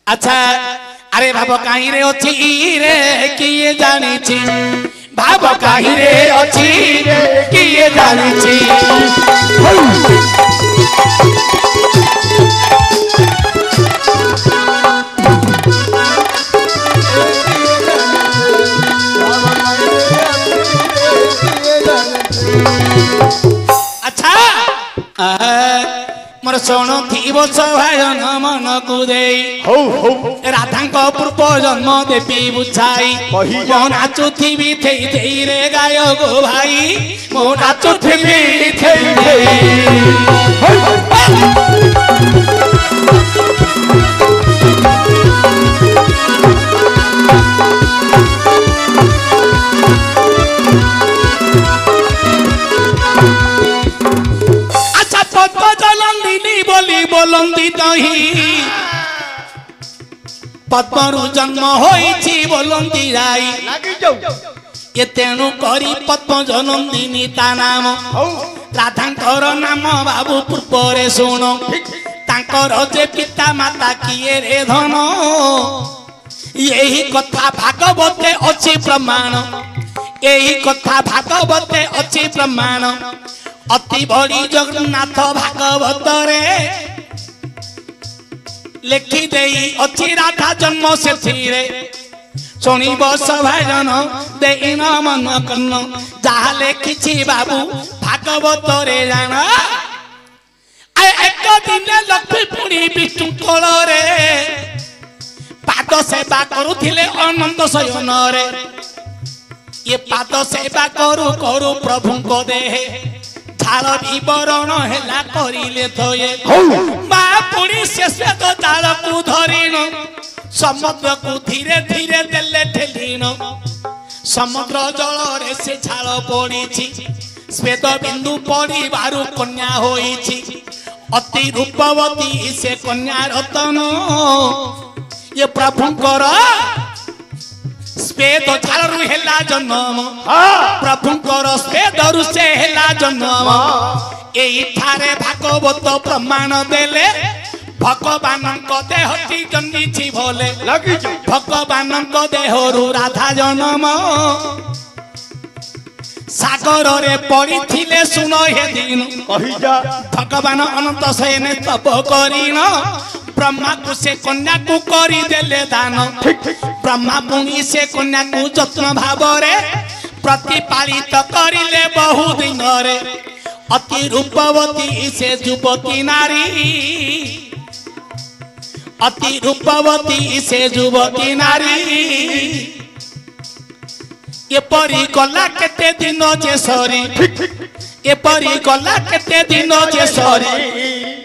अच्छा अरे भाव कहीं रे अच्छी रे किए जानी छी भाव कहीं रे अच्छी रे किए जानी छी अच्छा मोर सोण थी सभायन मन को दे राधा पूर्व जन्म देवी बुझाई मो नाचु थी रे गाय गो भाई मो नाचु थी बोलंदी दही पद्मरु जन्म होईची बोलंदी राई ये तेणु करी पद्म जनंदिनी ता नाम राधांकर नाम बाबू पूर्वरे शुण तांकर जे पिता माता किए रे धन यही कथा भागवते अच्छी प्रमाण यही कथा भागवते अच्छी प्रमाण अति बड़ी जगन्नाथ भागवत रे लिखी देई अच्छी राधा जन्म से थीरे शुणब सभाजन देन मन कन्न जहा लिखी बाबू भागवत रे जान एक दिन लक्ष्मी पुणी विष्णु कोल रे पाद सेवा करुथिले आनंद शयन रे ये पाद सेवा करू करू प्रभु को देहे झाल विवरण हेला करिले थये बा पुणी से श्वेत झाल को धरिन समुद्र को धीरे धीरे देले ठेलिन समुद्र जल रे से झाल पड़ीछि श्वेत बिंदु पड़ी बारु कन्या होईछि अति रूपवती से कन्या रतन ये प्रभुंकर श्वेत झालरु हेला जन्म प्रभुंकर श्वेतरु से हेला जन्म एई थारे भागवत प्रमाण देले भगवान को देहटी जन्मिछि भोले भगवान को देहरु राधा जन्म सागर रे पड़ी थिले सुन हे दिन भगवान अनंत सेने तप करिन ब्रह्मा को से कन्या को करी देले दान ब्रह्मा पुणी से कन्या को जत्न भाव रे प्रतिपालित करिले बहु दिन रे अति रूपवती से युवती नारी अति रूपवती से युवती नारी ये परी गला केते दिन जे सरी ये परी गला केते दिन जे सरी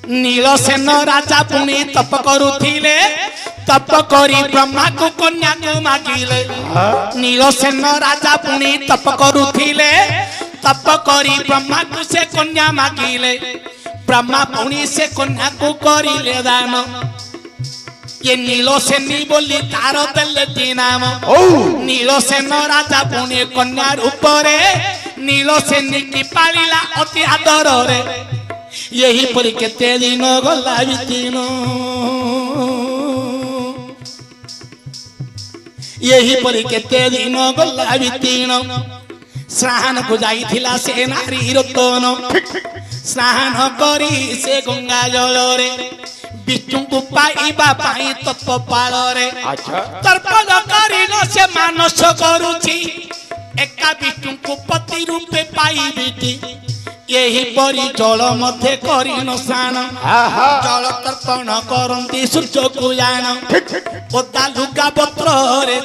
नीलसेन राजा पुणी तप करुथिले तप करी ब्रह्मा को कन्या को मागिले नीलसेन राजा पुणी तप करुथिले तप करी ब्रह्मा को से कन्या मागिले ब्रह्मा पुणी से कन्या को करिले दान ये नीलसेनी बोली तार देले नाम नीलसेन राजा पुणी कन्या रूप रे नीलसेनी की पालिला अति आदर रे यही पर केते दिन गला बितीन यही पर केते दिन गला बितीन स्नान को जाइथिला से नारी रतन स्नान करी से गंगा जल रे विष्णु को पाइबा पाई तप पाल रे तर्पण करी न से मानस करूची एका विष्णु को पति रूपे पाइबिटी यही परी जल मध्य करिन स्नान जल तर्पण करती सूर्य को जान ओदा लुगा पत्र रे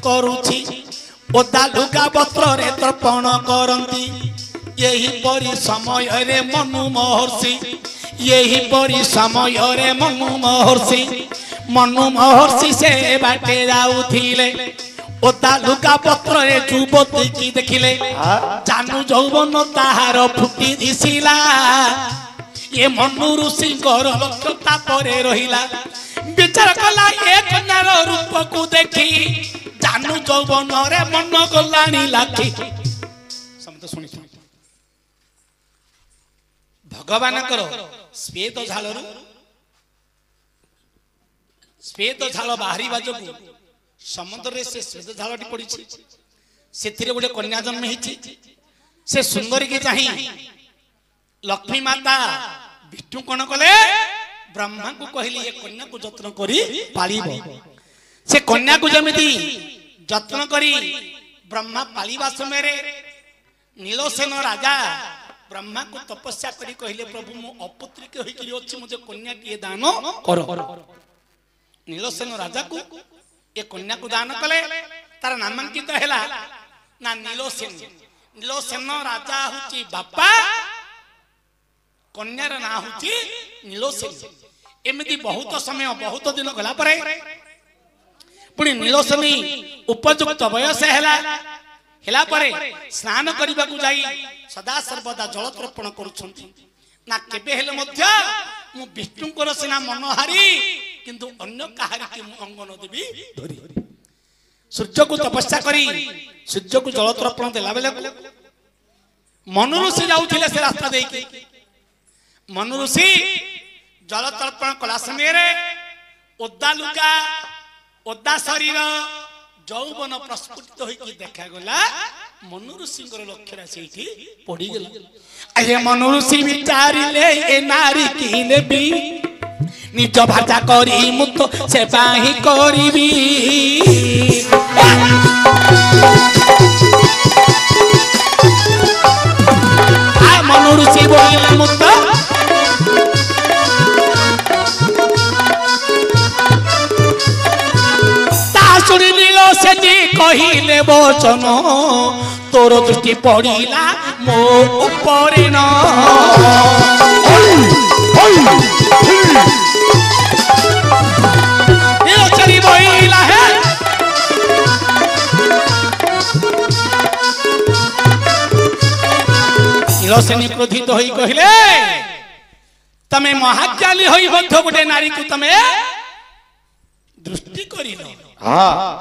करूची ओदा लुगा पत्र रे तर्पण करती यही परी समय रे मनु महर्षि यही परी समय रे मनु महर्षि से बाटे जाउथिले ओदा लुगा पत्र रे युवती की देखिले जानू जौवन ताहार फुटी दिसिला ये मनु ऋषिंकर लक्ष्यता परे रहिला विचार कला ए कन्यार रूप को देखी जानू जौवन रे मन गलानी लाखी समझ सुनी भगवान करो श्वेत झालरू श्वेत झाल बाहरी बाजू समुद्र से श्वेत झालटी पड़ी से गोटे कन्या जन्म से सुंदरी की चाही लक्ष्मी माता विष्णु कौन कले ब्रह्मा को कहले ये कन्या को जत्न करी पालिब से कन्या को जमिति जत्न करी ब्रह्मा पालिबा समय रे नीलसेन राजा ब्रह्मा को तपस्या करी कहले प्रभु मो अपुत्रिक होई कि अछि मुझे कन्या के दान करो नीलसेन राजा को ये कन्या को दान कले तार नामांकित हैला ना नीलसेन नीलसेन राजा हुची बापा कन्यार ना हुची नीलसेन एमिति बहुत समय बहुत दिन गला परे पुणी नीलसेनी उपयुक्त वयस हैला परे स्नान करबा को जाई सदा सर्वदा जल तर्पण करूछंती ना केबे हेले मध्य मु विष्णुकर सिना मनहारी किंतु अन्य कहारी के मु अंग न देबी धरी सूर्य को तपस्या करी सूर्य को जल तर्पण देला बेले मनु ऋषि जाउथिले से रास्ता देकी मनु ऋषि जल तर्पण कला समय रे ओद्दा लुगा ओद्दा शरीर जौवन प्रस्फुटित होई देखा गला मनु ऋषिंकर लक्ष्य राशि पड़ी गला अये मनु ऋषि विचारिले ए नारी किले भी निज भाषा करी मुत से बाही करीबी आ मनु ऋषि बोले मुत से कहिले वचन तोर दृष्टि पड़िला मो ऊपर न बहिला है नीलसेनी क्रोधित होई कहिले तमे महाज्ञानी होई बद्ध गोटे नारी को तमे दृष्टि करिनो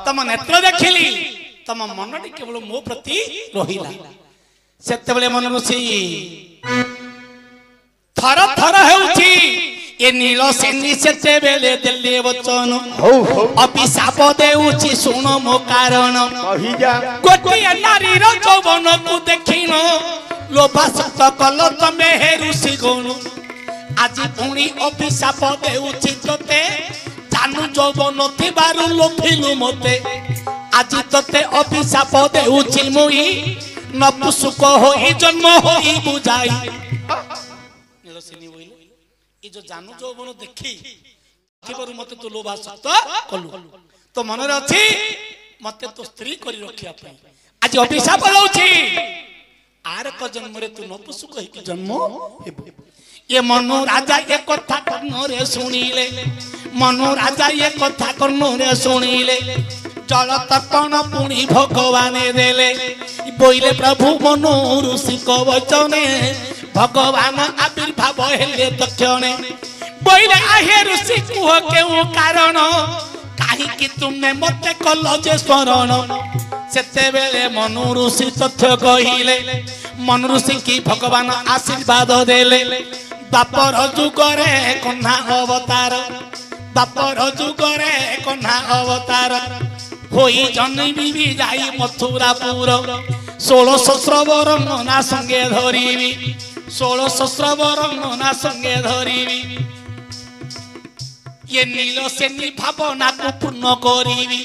तम नेत्र देखिली तम मन केवल मो प्रति रहिला सेते बेले मन ऋषि थर थर हेउची ए नीलसेनी सेते बेले देले वचन अभिशाप देउची सुन मो कारण कहि जा गोटे नारी रो जौवन को देखिनो लोभा सत कल तमे हे ऋषि गुण आज पुणी अभिशाप देउची तते जानू जौवन थिबारु लोभिलु मते आज तते अभिशाप देउची मुई नपुसुक होई जन्म होई बुझाई नीलसेनी बोले ई जो जानू जौवन देखी थिबारु मते तो लोभा सत कलु तो मन रे अछि मते तो स्त्री करी रखिया पई आज अभिशाप लउची आर क जन्म रे तू नपुसुक होई कि जन्म हेबो ये मनु राजा ये कथा कर्ण रे सुनिले मनु राजा ये कथा कर्ण रे सुनिले जल तर्पण पुणी भगवान देले बोइले प्रभु मनु ऋषि को वचने भगवान आविर्भाव हेले तक्षणे बोइले आहे ऋषि कुह केउ कारण काहे कि तुमने मते कल जे स्मरण सेते बेले मनु ऋषि तथ्य कहिले मनु ऋषि की भगवान आशीर्वाद देले बापर जुगरे कन्हा अवतार बापर जुगरे कन्हा अवतार होई जन्मी भी जाई मथुरापुर 16 श्रवर मना संगे धरिबी 16 श्रवर मना संगे धरिबी ये नीलसेनी भावना को पूर्ण करिबी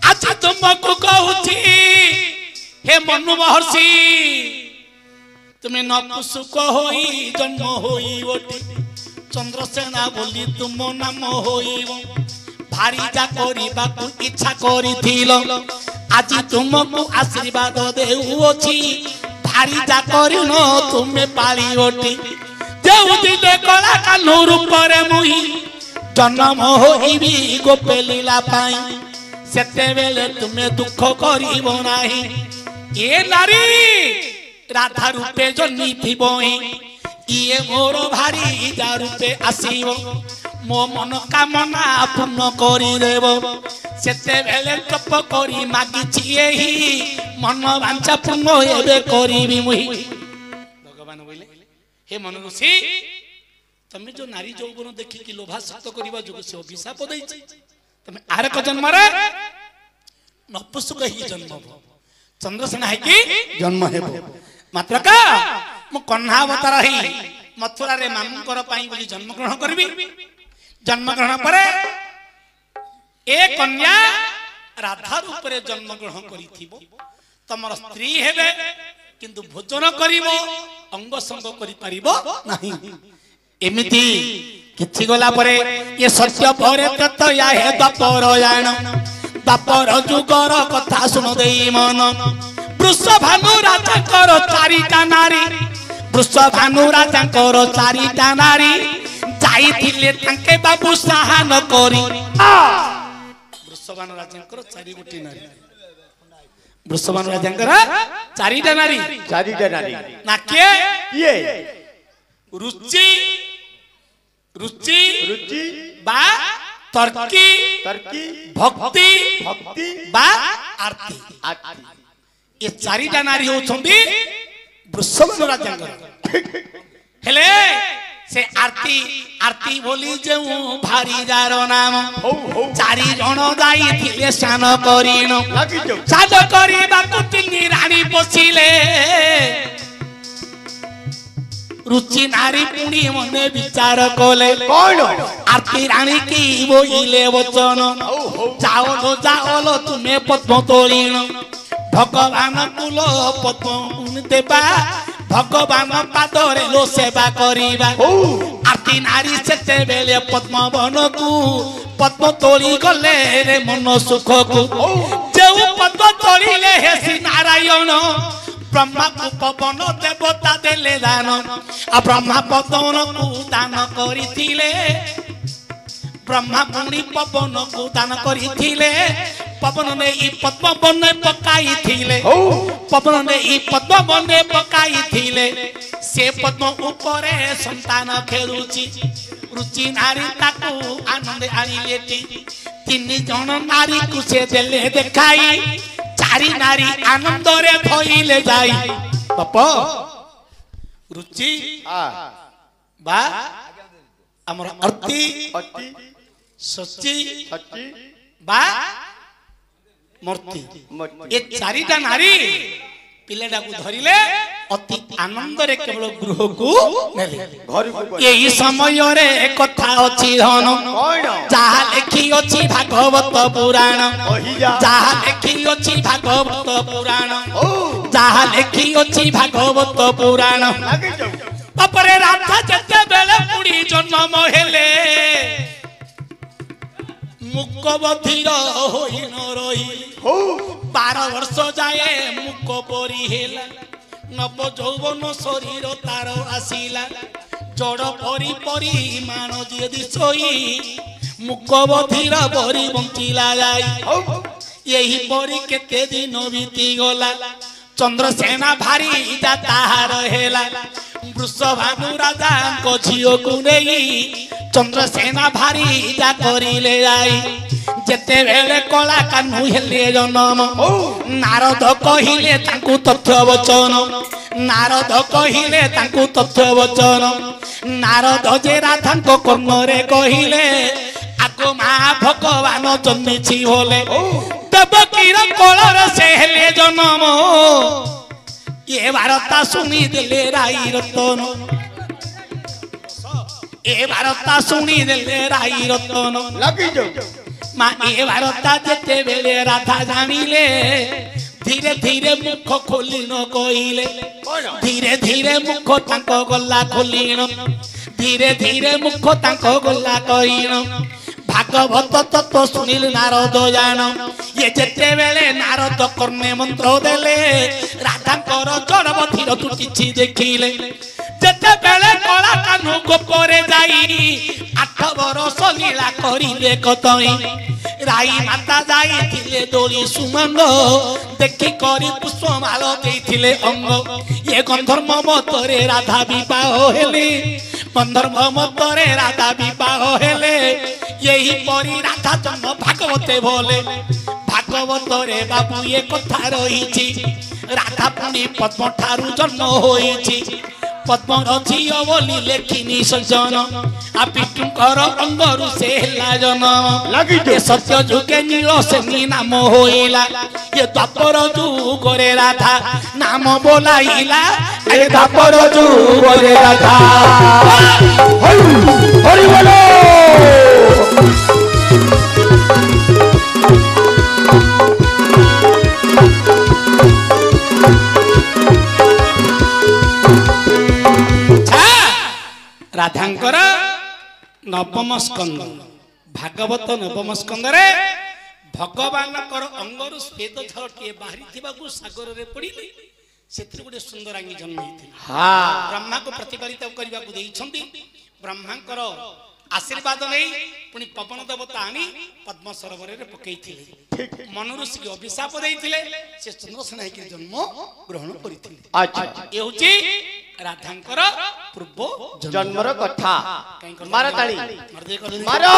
आज तुमको कहूची हे मनु महर्षि तुम्हें नपुसुक होई जन्म होई ओटी चंद्रसेना बोली तुम नाम होइब भारी जा करिबा को इच्छा करिथिलो आज तुमको आशीर्वाद देउछि भारी जा करिनो तुमे पाली ओटी देउ दिले कला कान्हू रूपरे मुही जन्म होइबी गोपे लीला पाई सेते बेले तुमे दुख करिबो नाही ए नारी राधा रूपे जन्मी थिबोई ये मोर भारी जा रूपे आसीबो मो मन कामना पूर्ण करी देबो सेते बेले तप करी मागिछि एही मन वांछा पूर्ण हेबे करिबी मुही भगवान बोले हे मन ऋषि तमे जो नारी जौवन देखि कि लोभा सक्त करबा जोग से अभिशाप दैछि तमे आरक जन्म रे नपुसुक ही जन्म हो चंद्रसेना है कि जन्म हेबो मात्र का मु कन्हा अवतार ही मथुरा रे मामुकर पाई बोली जन्म ग्रहण करबी जन्म ग्रहण परे ए कन्या राधा रूप रे जन्म ग्रहण करिथिबो तमर स्त्री हेबे किंतु भोजन करिवो अंग संग करि परिबो नाही एमिति किछि गला परे ये सत्य परे तत या हे दपरयाण दपर जुगर कथा सुन देई मन वृषभानु राजाकर चारिटा नारी वृषभानु राजाकर चारिटा नारी जाइथिले तांके बाबू साहन करी वृषभानु राजाकर चारि गोटी नारी वृषभानु राजाकर चारिटा नारी ना के ये रुचि रुचि रुचि बा तर्की तर्की भक्ति भक्ति बा आरती ये चारिटा नारी होछंदी वृषभानु राजाकर हेले से आरती आरती बोली जे भारी जार नाम चारि जण जाई थिले स्नान करिनो साज करिबा कुटिनी रानी बसिले रुचि नारी पुणी मने विचार कोले कौन आरती रानी की बोइले वचन जाओ जाओ तुम्हें पद्म तोलिण भगवान कुल पद्म देबा भगवान पादरे लो सेवा करिबा आरती नारी सेते बेले पद्म वन को पद्म तोली गले रे मन सुख को जेउ पद्म तोलिले हेसी नारायण ब्रह्मा को पवन देवता देले दान आ ब्रह्मा पवन को दान करिथिले ब्रह्मा पुणी पवन को दान करिथिले पवन ने ई पद्म बने पकाई थिले पवन ने ई पद्म बने पकाई थिले से पद्म ऊपरे संतान खेलुची रुचि नारी ताकू आनंद आनिलेटी तीन जण नारी को से देले देखाई चारि नारी आनंद रे भइले जाई बाप रुचि बा हमर अर्ती सच्ची बा मूर्ति ये चारिटा नारी पिलेडा को धरिले अति आनंद रे केवल गृह को नेले घर को एही समय रे कथा अछि धन जहा लेखि अछि भागवत पुराण जहा लेखि अछि भागवत पुराण जहा लेखि अछि भागवत पुराण अपरे राधा जते बेले पुड़ी जन्म हेले मुक बधिर होई न रही 12 वर्ष जाए मुक परी हेला नव यौवन शरीर तार आसिला जड़ परी परी मान जे दिसोई मुक बधिर बरी बंचिला जाई यही परी केते दिन बीती गला चंद्रसेना भारी जा ताहार हेला वृषभानु राजा को झियो को नेई चंद्रसेना भारी जा करिले जाई जेते बेले कला कान्हू हेले जन्म नारद कहिले तांकू तथ्य वचन नारद कहिले तांकू तथ्य वचन नारद जे राधा को कर्ण रे कहिले आको मा भगवान जन्मिछि बोले देवकीर कोलर से हेले जन्म ये वार्ता सुनी देले राई रतन ए वार्ता सुनी देले राई रतन लगी जो मां ए वार्ता जेते बेले राधा जानिले धीरे धीरे मुख खोली न कहिले धीरे धीरे मुख तांको गल्ला खोलिन धीरे धीरे मुख तांको गल्ला कहिन भागवत तत्व सुनिल नारद जान ये जेते बेले नारद कर्णे मंत्र देले राधा कर जड़ बधिर तू किछि देखिले जेते बेले कला कान्हू गोपरे जाई 8 बरस लीला करिले कतई राई माता जाई थिले दोली सुमंग देखि करी पुष्पमाल देथिले अंग ये गंधर्व मतरे राधा विवाह हेले गंधर्व मतरे राधा विवाह हेले यही परी राधा जन्म भागवते बोले भागवत रे बाबू ये कथा रही राधा पुणी पद्म ठारू जन्म होईछि पद्मर झियो बोली लेखिनी सज्जन आ पितुंकर अंगरु से हेला जन लागितो सत्य जुगे नील से नाम होइला ये द्वापर जुगरे राधा नाम बोलाइला ए द्वापर जुगरे राधा हरि बोलो राधांकर नवम स्कंद भागवत नवम स्कंद रे भगवान अंगरु श्वेत झलटिए बाहरी सागर रे पड़िले सेतिर गोटे सुंदर आंगी जन्म होइथिला ब्रह्मा को प्रतिपालित करबा को देइछंती ब्रह्मांकर आशीर्वाद नहीं पुणी पवन देवता आनी पद्म सरोवर रे पकईथिले मन ऋषि के अभिशाप देइथिले से चंद्रसेन के जन्म ग्रहण करिथिले अच्छा ए होची राधांकर पूर्व जन्मर कथा काई मारा ताली मार दे कर मारो